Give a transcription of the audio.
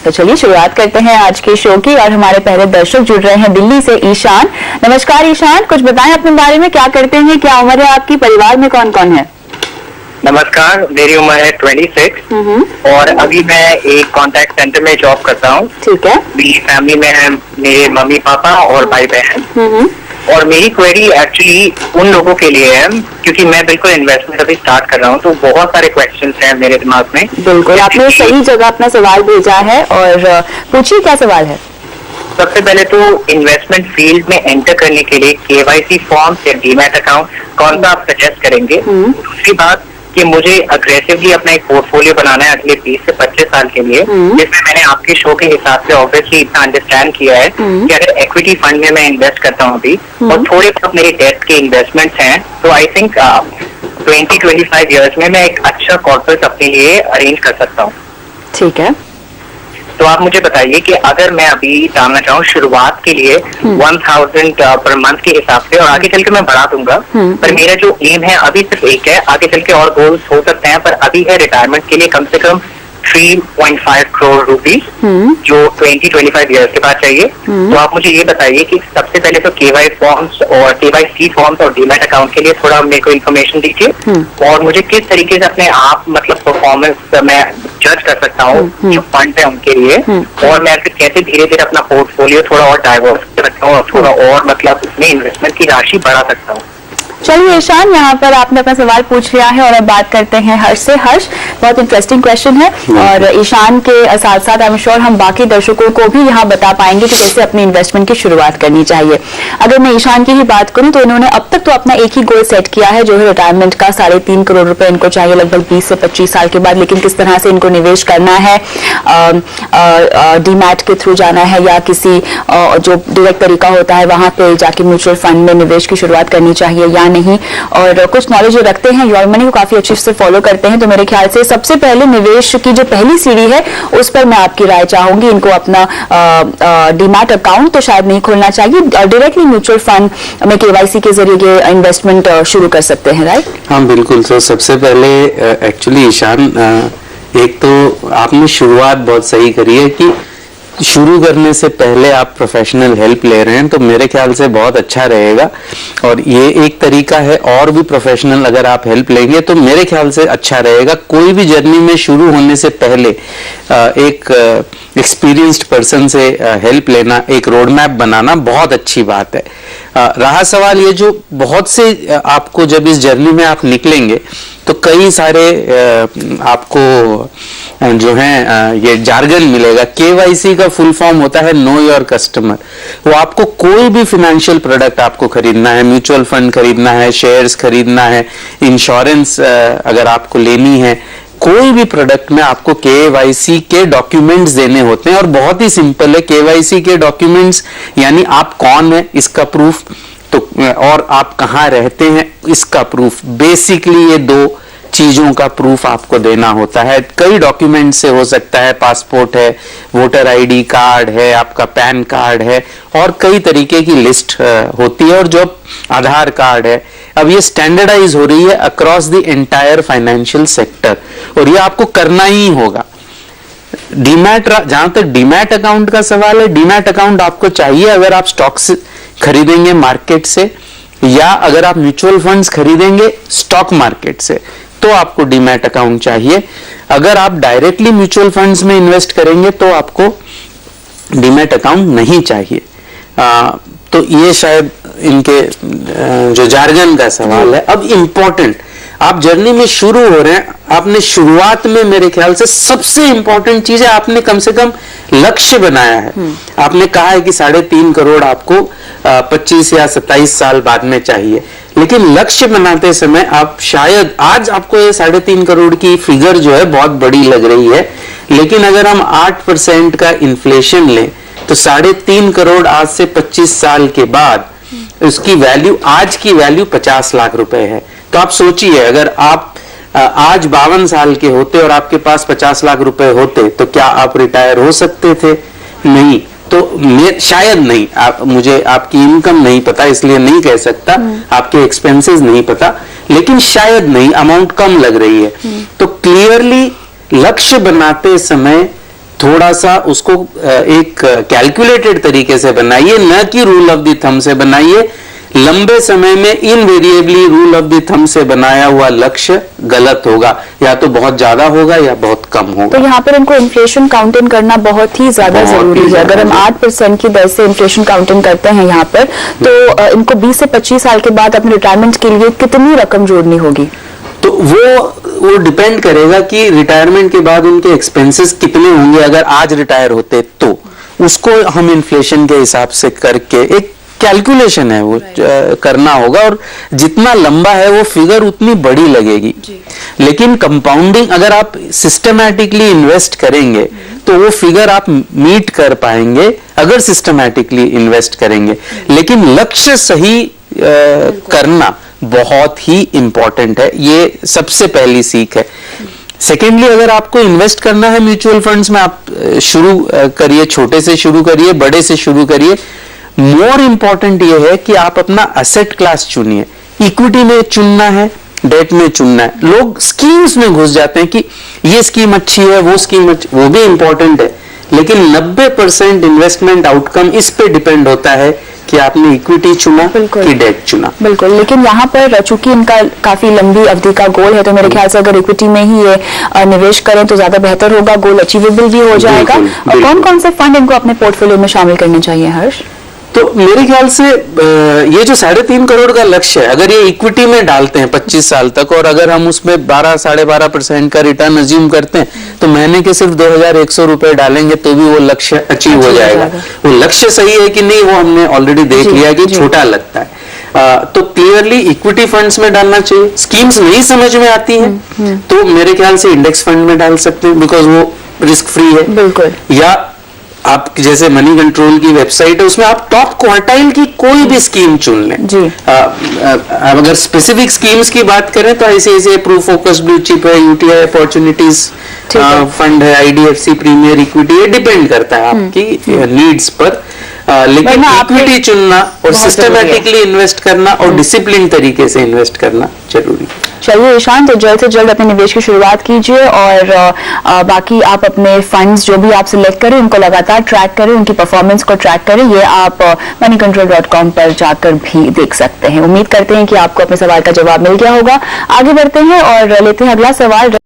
तो चलिए शुरुआत करते हैं आज के शो की और हमारे पहले दर्शक जुड़ रहे हैं दिल्ली से ईशान। नमस्कार ईशान, कुछ बताएं अपने बारे में, क्या करते हैं, क्या उम्र है आपकी, परिवार में कौन कौन है? नमस्कार, मेरी उम्र है 26 और अभी मैं एक कॉन्टैक्ट सेंटर में जॉब करता हूँ। ठीक है। मेरी फैमिली में है मेरे मम्मी पापा और भाई बहन। और मेरी क्वेरी एक्चुअली उन लोगों के लिए है क्योंकि मैं बिल्कुल इन्वेस्टमेंट अभी स्टार्ट कर रहा हूँ, तो बहुत सारे क्वेश्चंस हैं मेरे दिमाग में। बिल्कुल, आपने सही जगह अपना सवाल भेजा है और पूछिए क्या सवाल है। सबसे पहले तो इन्वेस्टमेंट फील्ड में एंटर करने के लिए केवाईसी फॉर्म या डीमैट अकाउंट कौन सा आप सजेस्ट करेंगे? दूसरी बात कि मुझे अग्रेसिवली अपना एक पोर्टफोलियो बनाना है अगले 20 से 25 साल के लिए, जिसमें मैंने आपके शो के हिसाब से ऑब्वियसली इतना अंडरस्टैंड किया है कि अगर इक्विटी फंड में मैं इन्वेस्ट करता हूँ अभी और थोड़े बहुत मेरे डेट के इन्वेस्टमेंट्स हैं, तो आई थिंक 20-25 ईयर्स में मैं एक अच्छा कॉर्पोरेट अपने लिए अरेंज कर सकता हूँ। ठीक है, तो आप मुझे बताइए कि अगर मैं अभी डालना चाहूँ शुरुआत के लिए 1000 पर मंथ के हिसाब से, और आगे चल के मैं बढ़ा दूंगा, पर मेरा जो एम है अभी सिर्फ एक है, आगे चल के और गोल्स हो सकते हैं, पर अभी है रिटायरमेंट के लिए कम से कम 3.5 करोड़ रुपीज जो 20-25 ईयर्स के बाद चाहिए। तो आप मुझे ये बताइए कि सबसे पहले तो केवाईसी फॉर्म्स और डीमैट अकाउंट के लिए थोड़ा मेरे को इन्फॉर्मेशन दीजिए, और मुझे किस तरीके से अपने आप मतलब परफॉर्मेंस मैं जज कर सकता हूँ जो फंड है उनके लिए, और मैं कैसे धीरे धीरे अपना पोर्टफोलियो थोड़ा और डाइवर्स कर सकता हूँ और थोड़ा और मतलब उसमें इन्वेस्टमेंट की राशि बढ़ा सकता हूँ। चलिए ईशान, यहाँ पर आपने अपना सवाल पूछ लिया है और अब बात करते हैं हर्ष से। हर्ष, बहुत इंटरेस्टिंग क्वेश्चन है और ईशान के साथ साथ आई एम श्योर हम बाकी दर्शकों को भी यहाँ बता पाएंगे कि कैसे अपनी इन्वेस्टमेंट की शुरुआत करनी चाहिए। अगर मैं ईशान की ही बात करूँ तो इन्होंने अब तक तो अपना एक ही गोल सेट किया है जो है रिटायरमेंट का। 3.5 करोड़ रुपए इनको चाहिए लगभग 20 से 25 साल के बाद, लेकिन किस तरह से इनको निवेश करना है, डीमैट के थ्रू जाना है या किसी जो डायरेक्ट तरीका होता है वहां पे जाके म्यूचुअल फंड में निवेश की शुरुआत करनी चाहिए या नहीं, और कुछ नॉलेज रखते हैं, योर मनी को काफी अच्छे से फॉलो करते हैं। तो मेरे ख्याल से सबसे पहले निवेश की जो पहली सीढ़ी है उस पर मैं आपकी राय चाहूंगी। इनको अपना डीमैट अकाउंट तो शायद नहीं खोलना चाहिए, डायरेक्टली म्यूचुअल फंड में केवाईसी के जरिए इन्वेस्टमेंट शुरू कर सकते हैं, राइट? हाँ बिल्कुल। तो सबसे पहले एक्चुअली ईशान, एक तो आपने शुरुआत बहुत सही करी है कि शुरू करने से पहले आप प्रोफेशनल हेल्प ले रहे हैं, तो मेरे ख्याल से बहुत अच्छा रहेगा। और ये एक तरीका है, और भी प्रोफेशनल अगर आप हेल्प लेंगे तो मेरे ख्याल से अच्छा रहेगा। कोई भी जर्नी में शुरू होने से पहले एक एक्सपीरियंस्ड पर्सन से हेल्प लेना, एक रोड मैप बनाना बहुत अच्छी बात है। रहा सवाल ये, जो बहुत से आपको जब इस जर्नी में आप निकलेंगे तो कई सारे आपको जो है ये जार्गन मिलेगा। केवाईसी का फुल फॉर्म होता है नो योर कस्टमर। वो आपको कोई भी फाइनेंशियल प्रोडक्ट आपको खरीदना है, म्यूचुअल फंड खरीदना है, शेयर्स खरीदना है, इंश्योरेंस अगर आपको लेनी है, कोई भी प्रोडक्ट में आपको केवाईसी के डॉक्यूमेंट्स देने होते हैं। और बहुत ही सिंपल है, केवाईसी के डॉक्यूमेंट्स यानी आप कौन है इसका प्रूफ, तो और आप कहाँ रहते हैं इसका प्रूफ। बेसिकली ये दो चीजों का प्रूफ आपको देना होता है। कई डॉक्यूमेंट से हो सकता है, पासपोर्ट है, वोटर आईडी कार्ड है, आपका पैन कार्ड है, और कई तरीके की लिस्ट होती है, और जो आधार कार्ड है। अब ये स्टैंडर्डाइज हो रही है across the entire financial sector, और ये आपको करना ही होगा। डीमैट, जहां तक डीमैट अकाउंट का सवाल है, डीमैट अकाउंट आपको चाहिए अगर आप स्टॉक्स खरीदेंगे मार्केट से, या अगर आप म्यूचुअल फंड्स खरीदेंगे स्टॉक मार्केट से, तो आपको डीमैट अकाउंट चाहिए। अगर आप डायरेक्टली म्यूचुअल फंड्स में इन्वेस्ट करेंगे तो आपको डीमैट अकाउंट नहीं चाहिए। तो ये शायद इनके जो जार्गन का सवाल है। अब इंपॉर्टेंट, आप जर्नी में शुरू हो रहे हैं, आपने शुरुआत में मेरे ख्याल से सबसे इंपॉर्टेंट चीज है, आपने कम से कम लक्ष्य बनाया है। आपने कहा है कि 3.5 करोड़ आपको 25 या 27 साल बाद में चाहिए, लेकिन लक्ष्य बनाते समय आप शायद आज आपको ये 3.5 करोड़ की फिगर जो है बहुत बड़ी लग रही है, लेकिन अगर हम 8% का इन्फ्लेशन लें तो 3.5 करोड़ आज से 25 साल के बाद उसकी वैल्यू, आज की वैल्यू 50 लाख रुपए है। तो आप सोचिए, अगर आप आज 52 साल के होते और आपके पास 50 लाख रुपए होते तो क्या आप रिटायर हो सकते थे? नहीं। तो शायद नहीं, मुझे आपकी इनकम नहीं पता इसलिए नहीं कह सकता, आपके एक्सपेंसेस नहीं पता, लेकिन शायद नहीं, अमाउंट कम लग रही है। तो क्लियरली लक्ष्य बनाते समय थोड़ा सा उसको एक कैलकुलेटेड तरीके से बनाइए, न कि रूल ऑफ द थंब से बनाइए। लंबे समय में invariably rule of the thumb से बनाया हुआ लक्ष्य गलत होगा, या तो बहुत ज्यादा होगा या बहुत कम होगा। तो यहाँ पर इनको इन्फ्लेशन काउंटिंग करना बहुत ही ज्यादा जरूरी है। अगर हम 8% की दर से इन्फ्लेशन काउंटिंग करते हैं यहाँ पर, तो इनको 20 से 25 साल के बाद अपने रिटायरमेंट के लिए कितनी रकम जोड़नी होगी? तो वो डिपेंड करेगा कि रिटायरमेंट के बाद उनके एक्सपेंसेस कितने होंगे। अगर आज रिटायर होते तो उसको हम इन्फ्लेशन के हिसाब से करके एक कैलकुलेशन है वो करना होगा, और जितना लंबा है वो फिगर उतनी बड़ी लगेगी। लेकिन कंपाउंडिंग अगर आप सिस्टमैटिकली इन्वेस्ट करेंगे तो वो फिगर आप मीट कर पाएंगे अगर सिस्टमैटिकली इन्वेस्ट करेंगे। लेकिन लक्ष्य सही करना बहुत ही इंपॉर्टेंट है, ये सबसे पहली सीख है। सेकेंडली, अगर आपको इन्वेस्ट करना है म्यूचुअल फंड्स में, आप शुरू करिए, छोटे से शुरू करिए, बड़े से शुरू करिए। मोर इंपॉर्टेंट ये है कि आप अपना एसेट क्लास चुनिए। इक्विटी में चुनना है, डेट में चुनना है। लोग स्कीम्स में घुस जाते हैं कि ये स्कीम अच्छी है, वो स्कीम अच्छी, वो भी इंपॉर्टेंट है, लेकिन 90% इन्वेस्टमेंट आउटकम इस पे डिपेंड होता है कि आपने इक्विटी चुना कि डेट चुना। बिल्कुल, लेकिन यहाँ पर चूंकि इनका काफी लंबी अवधि का गोल है, तो मेरे ख्याल से अगर इक्विटी में ही ये निवेश करें तो ज्यादा बेहतर होगा, गोल अचीवेबल भी हो जाएगा। और कौन कौन से फंड इनको अपने पोर्टफोलियो में शामिल करने चाहिए हर्ष? तो मेरे ख्याल से ये जो 3.5 करोड़ का लक्ष्य है, अगर ये इक्विटी में डालते हैं 25 साल तक, और अगर हम उसमें 12-12.5% का रिटर्न अज्यूम करते हैं, तो महीने के सिर्फ 2100 रुपए डालेंगे तो भी वो लक्ष्य अचीव हो जाएगा। वो लक्ष्य सही है कि नहीं, वो हमने ऑलरेडी देख लिया कि छोटा लगता है। तो क्लियरली इक्विटी फंड्स में डालना चाहिए। स्कीम्स नहीं समझ में आती हैं तो मेरे ख्याल से इंडेक्स फंड में डाल सकते हैं, बिकॉज वो रिस्क फ्री है। बिल्कुल। या आप जैसे मनी कंट्रोल की वेबसाइट है, उसमें आप टॉप क्वार्टाइल की कोई भी स्कीम चुन लें जी। अगर स्पेसिफिक स्कीम्स की बात करें तो ऐसे प्रू फोकस ब्लू चिप है, यूटीआई अपॉर्चुनिटीज फंड है, आईडीएफसी प्रीमियर इक्विटी, ये डिपेंड करता है आपकी नीड्स पर। लेकिन इक्विटी चुनना और सिस्टमैटिकली इन्वेस्ट करना और डिसिप्लिन तरीके से इन्वेस्ट करना जरूरी है। चलिए ईशान, तो जल्द से जल्द अपने निवेश की शुरुआत कीजिए, और बाकी आप अपने फंड्स जो भी आप सिलेक्ट करें उनको लगातार ट्रैक करें, उनकी परफॉर्मेंस को ट्रैक करें। ये आप moneycontrol.com पर जाकर भी देख सकते हैं। उम्मीद करते हैं कि आपको अपने सवाल का जवाब मिल गया होगा। आगे बढ़ते हैं और लेते हैं अगला सवाल।